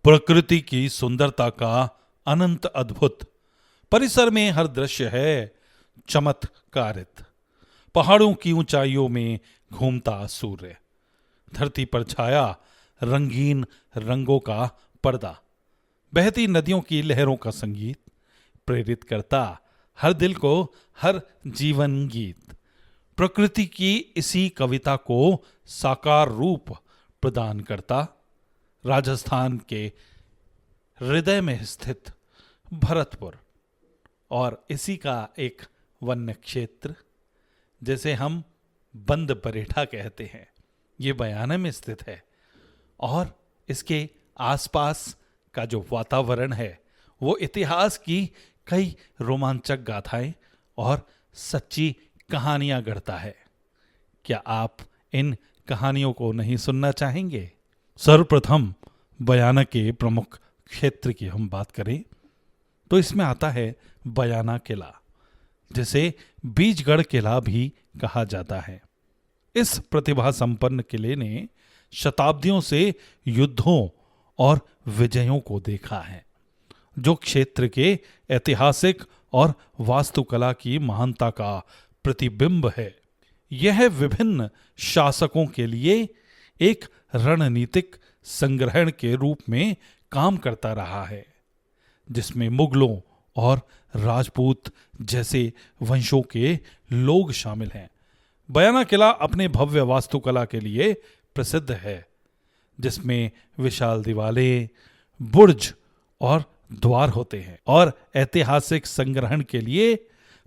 प्रकृति की सुंदरता का अनंत अद्भुत परिसर में हर दृश्य है चमत्कारित। पहाड़ों की ऊंचाइयों में घूमता सूर्य, धरती पर छाया रंगीन रंगों का पर्दा, बहती नदियों की लहरों का संगीत प्रेरित करता हर दिल को हर जीवन गीत। प्रकृति की इसी कविता को साकार रूप प्रदान करता राजस्थान के हृदय में स्थित भरतपुर और इसी का एक वन्य क्षेत्र जिसे हम बंद बरेठा कहते हैं, ये बयाना में स्थित है। और इसके आसपास का जो वातावरण है वो इतिहास की कई रोमांचक गाथाएं और सच्ची कहानियां गढ़ता है। क्या आप इन कहानियों को नहीं सुनना चाहेंगे? सर्वप्रथम बयाना के प्रमुख क्षेत्र की हम बात करें तो इसमें आता है बयाना किला, जिसे बीजगढ़ किला भी कहा जाता है। इस प्रतिभा संपन्न किले ने शताब्दियों से युद्धों और विजयों को देखा है, जो क्षेत्र के ऐतिहासिक और वास्तुकला की महानता का प्रतिबिंब है। यह विभिन्न शासकों के लिए एक रणनीतिक संग्रहण के रूप में काम करता रहा है, जिसमें मुगलों और राजपूत जैसे वंशों के लोग शामिल हैं। बयाना किला अपने भव्य वास्तुकला के लिए प्रसिद्ध है, जिसमें विशाल दीवारें, बुर्ज और द्वार होते हैं और ऐतिहासिक संग्रहण के लिए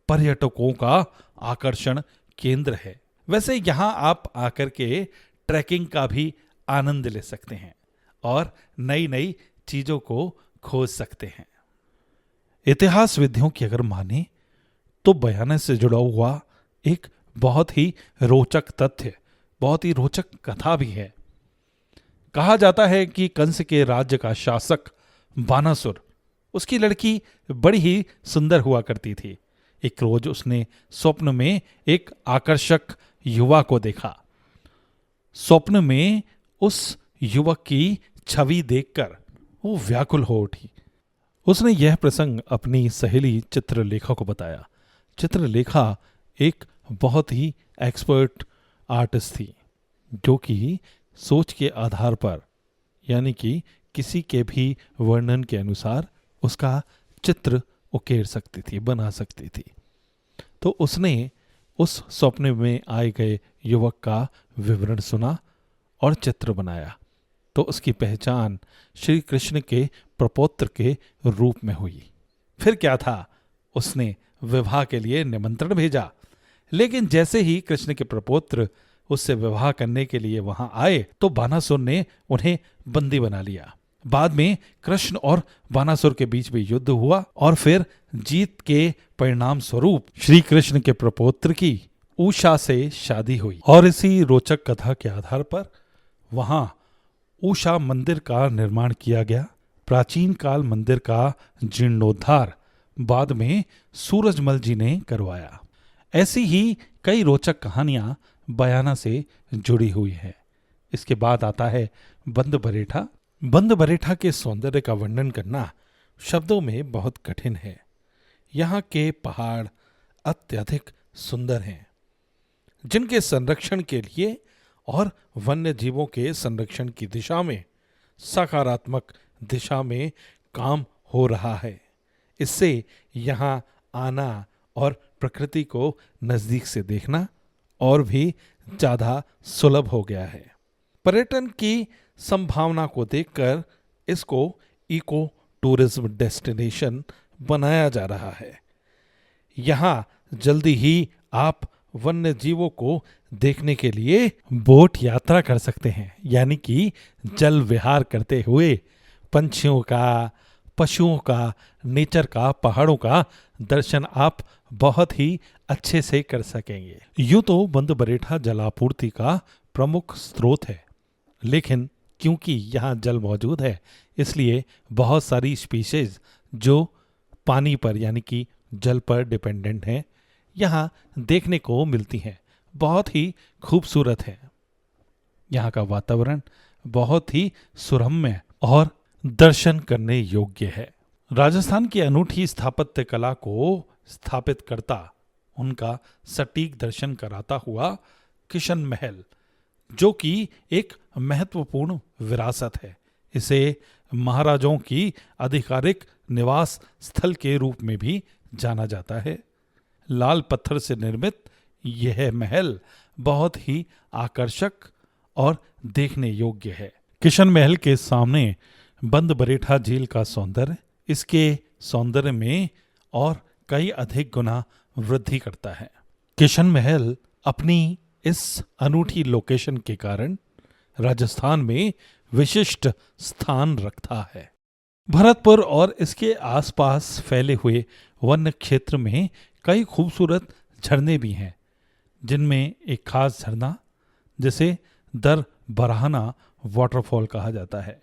पर्यटकों का आकर्षण केंद्र है। वैसे यहाँ आप आकर के ट्रैकिंग का भी आनंद ले सकते हैं और नई नई चीजों को खोज सकते हैं। इतिहास विधियों की अगर माने तो बयाना से जुड़ा हुआ एक बहुत ही रोचक तथ्य, बहुत ही रोचक कथा भी है। कहा जाता है कि कंस के राज्य का शासक बानासुर, उसकी लड़की बड़ी ही सुंदर हुआ करती थी। एक रोज उसने स्वप्न में एक आकर्षक युवा को देखा। स्वप्न में उस युवक की छवि देखकर वो व्याकुल हो उठी। उसने यह प्रसंग अपनी सहेली चित्रलेखा को बताया। चित्रलेखा एक बहुत ही एक्सपर्ट आर्टिस्ट थी, जो कि सोच के आधार पर, यानी कि किसी के भी वर्णन के अनुसार उसका चित्र उकेर सकती थी, बना सकती थी। तो उसने उस स्वप्न में आए गए युवक का विवरण सुना और चित्र बनाया। तो उसकी पहचान श्री कृष्ण के प्रपौत्र के रूप में हुई। फिर क्या था, उसने विवाह के लिए निमंत्रण भेजा, लेकिन जैसे ही कृष्ण के प्रपौत्र उससे विवाह करने के लिए वहां आए तो बानासुर ने उन्हें बंदी बना लिया। बाद में कृष्ण और बानासुर के बीच भी युद्ध हुआ और फिर जीत के परिणाम स्वरूप श्री कृष्ण के प्रपौत्र की उषा से शादी हुई। और इसी रोचक कथा के आधार पर वहां उषा मंदिर का निर्माण किया गया। प्राचीन काल मंदिर का जीर्णोद्धार बाद में सूरजमल जी ने करवाया। ऐसी ही कई रोचक कहानियां बयाना से जुड़ी हुई हैं। इसके बाद आता है बंद बरेठा। बंद बरेठा के सौंदर्य का वर्णन करना शब्दों में बहुत कठिन है। यहाँ के पहाड़ अत्यधिक सुंदर हैं, जिनके संरक्षण के लिए और वन्य जीवों के संरक्षण की दिशा में सकारात्मक दिशा में काम हो रहा है। इससे यहाँ आना और प्रकृति को नजदीक से देखना और भी ज़्यादा सुलभ हो गया है। पर्यटन की संभावना को देखकर इसको इको टूरिज्म डेस्टिनेशन बनाया जा रहा है। यहाँ जल्दी ही आप वन्य जीवों को देखने के लिए बोट यात्रा कर सकते हैं, यानी कि जल विहार करते हुए पंछियों का, पशुओं का, नेचर का, पहाड़ों का दर्शन आप बहुत ही अच्छे से कर सकेंगे। यूं तो बंद बरेठा जलापूर्ति का प्रमुख स्रोत है, लेकिन क्योंकि यहाँ जल मौजूद है इसलिए बहुत सारी स्पीशीज जो पानी पर यानी कि जल पर डिपेंडेंट हैं यहाँ देखने को मिलती हैं। बहुत ही खूबसूरत है। यहाँ का वातावरण बहुत ही सुरम्य और दर्शन करने योग्य है। राजस्थान की अनूठी स्थापत्य कला को स्थापित करता उनका सटीक दर्शन कराता हुआ किशन महल, जो कि एक महत्वपूर्ण विरासत है। इसे महाराजाओं की आधिकारिक निवास स्थल के रूप में भी जाना जाता है। लाल पत्थर से निर्मित यह महल बहुत ही आकर्षक और देखने योग्य है। किशन महल के सामने बंद बरेठा झील का सौंदर्य इसके सौंदर्य में और कई अधिक गुना वृद्धि करता है। किशन महल अपनी इस अनूठी लोकेशन के कारण राजस्थान में विशिष्ट स्थान रखता है। भरतपुर और इसके आसपास फैले हुए वन्य क्षेत्र में कई खूबसूरत झरने भी हैं, जिनमें एक खास झरना जिसे दर बराहना वाटरफॉल कहा जाता है।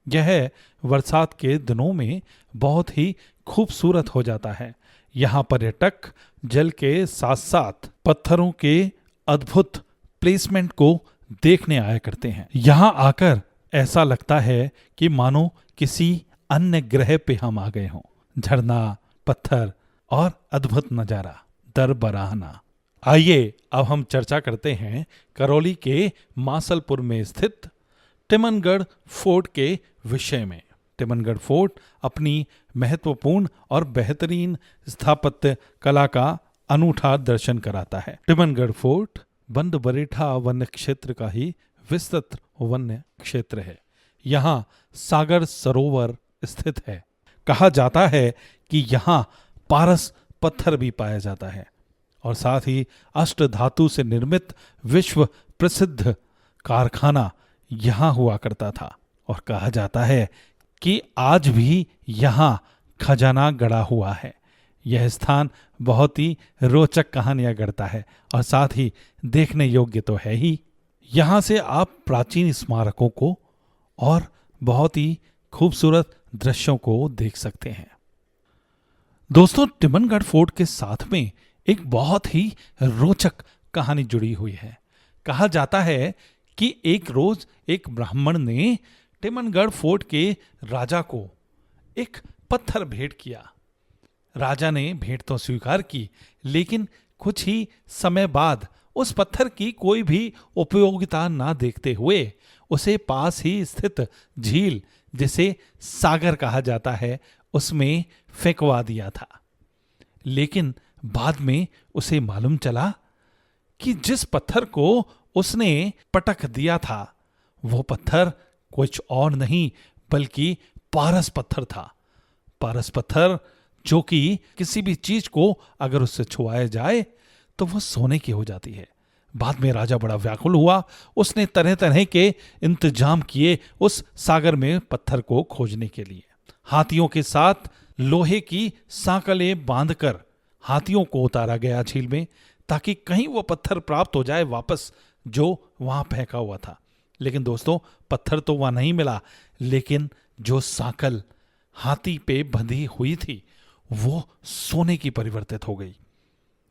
यह बरसात के दिनों में बहुत ही खूबसूरत हो जाता है। यहाँ पर्यटक जल के साथ साथ पत्थरों के अद्भुत प्लेसमेंट को देखने आया करते हैं। यहाँ आकर ऐसा लगता है कि मानो किसी अन्य ग्रह पे हम आ गए हों। झरना, पत्थर और अद्भुत नजारा, दर बराहना। आइए अब हम चर्चा करते हैं करौली के मासलपुर में स्थित टिमनगढ़ फोर्ट के विषय में। टिमनगढ़ फोर्ट अपनी महत्वपूर्ण और बेहतरीन स्थापत्य कला का अनूठा दर्शन कराता है। टिमनगढ़ फोर्ट बंद बरेठा वन्य क्षेत्र का ही विस्तृत वन्य क्षेत्र है। यहाँ सागर सरोवर स्थित है। कहा जाता है कि यहाँ पारस पत्थर भी पाया जाता है और साथ ही अष्ट धातु से निर्मित विश्व प्रसिद्ध कारखाना यहाँ हुआ करता था और कहा जाता है कि आज भी यहाँ खजाना गड़ा हुआ है। यह स्थान बहुत ही रोचक कहानियां गढ़ता है और साथ ही देखने योग्य तो है ही। यहाँ से आप प्राचीन स्मारकों को और बहुत ही खूबसूरत दृश्यों को देख सकते हैं। दोस्तों, टिमनगढ़ फोर्ट के साथ में एक बहुत ही रोचक कहानी जुड़ी हुई है। कहा जाता है कि एक रोज एक ब्राह्मण ने टिमनगढ़ फोर्ट के राजा को एक पत्थर भेंट किया। राजा ने भेंट तो स्वीकार की, लेकिन कुछ ही समय बाद उस पत्थर की कोई भी उपयोगिता ना देखते हुए उसे पास ही स्थित झील, जिसे सागर कहा जाता है, उसमें फेंकवा दिया था। लेकिन बाद में उसे मालूम चला कि जिस पत्थर को उसने पटक दिया था वो पत्थर कुछ और नहीं बल्कि पारस पत्थर था। पारस पत्थर जो कि किसी भी चीज को अगर उससे छुआया जाए तो वो सोने की हो जाती है। बाद में राजा बड़ा व्याकुल हुआ। उसने तरह तरह के इंतजाम किए उस सागर में पत्थर को खोजने के लिए। हाथियों के साथ लोहे की सांकलें बांधकर हाथियों को उतारा गया झील में, ताकि कहीं वो पत्थर प्राप्त हो जाए वापस जो वहां फेंका हुआ था। लेकिन दोस्तों, पत्थर तो वहां नहीं मिला, लेकिन जो सांकल हाथी पे बंधी हुई थी वो सोने की परिवर्तित हो गई।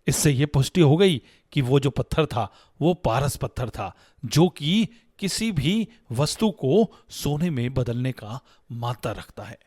इससे यह पुष्टि हो गई कि वो जो पत्थर था वो पारस पत्थर था, जो कि किसी भी वस्तु को सोने में बदलने का मात्रा रखता है।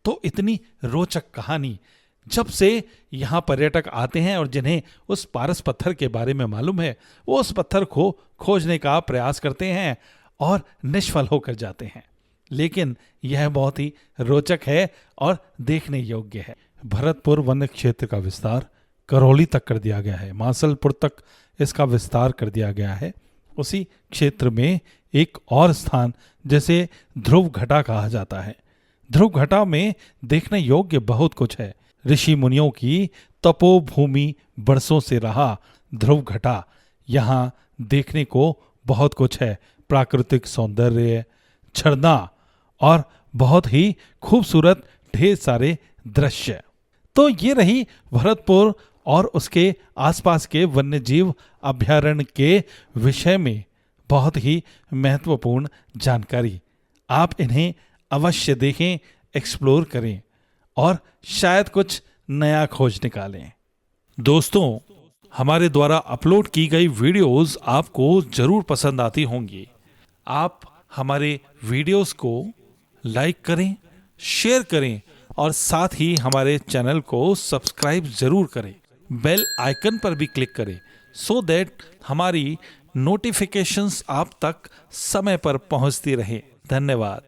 तो इतनी रोचक कहानी, जब से यहाँ पर्यटक आते हैं और जिन्हें उस पारस पत्थर के बारे में मालूम है, वो उस पत्थर को खोजने का प्रयास करते हैं और निष्फल होकर जाते हैं। लेकिन यह बहुत ही रोचक है और देखने योग्य है। भरतपुर वन्य क्षेत्र का विस्तार करौली तक कर दिया गया है, मासलपुर तक इसका विस्तार कर दिया गया है। उसी क्षेत्र में एक और स्थान जैसे ध्रुव घटा कहा जाता है। ध्रुव घटा में देखने योग्य बहुत कुछ है। ऋषि मुनियों की तपोभूमि बरसों से रहा ध्रुव घटा, यहाँ देखने को बहुत कुछ है। प्राकृतिक सौंदर्य, झरना और बहुत ही खूबसूरत ढेर सारे दृश्य। तो ये रही भरतपुर और उसके आसपास के वन्यजीव अभयारण्य के विषय में बहुत ही महत्वपूर्ण जानकारी। आप इन्हें अवश्य देखें, एक्सप्लोर करें और शायद कुछ नया खोज निकालें। दोस्तों, हमारे द्वारा अपलोड की गई वीडियोस आपको जरूर पसंद आती होंगी। आप हमारे वीडियोस को लाइक करें, शेयर करें और साथ ही हमारे चैनल को सब्सक्राइब जरूर करें। बेल आइकन पर भी क्लिक करें सो दैट हमारी नोटिफिकेशंस आप तक समय पर पहुंचती रहे। धन्यवाद।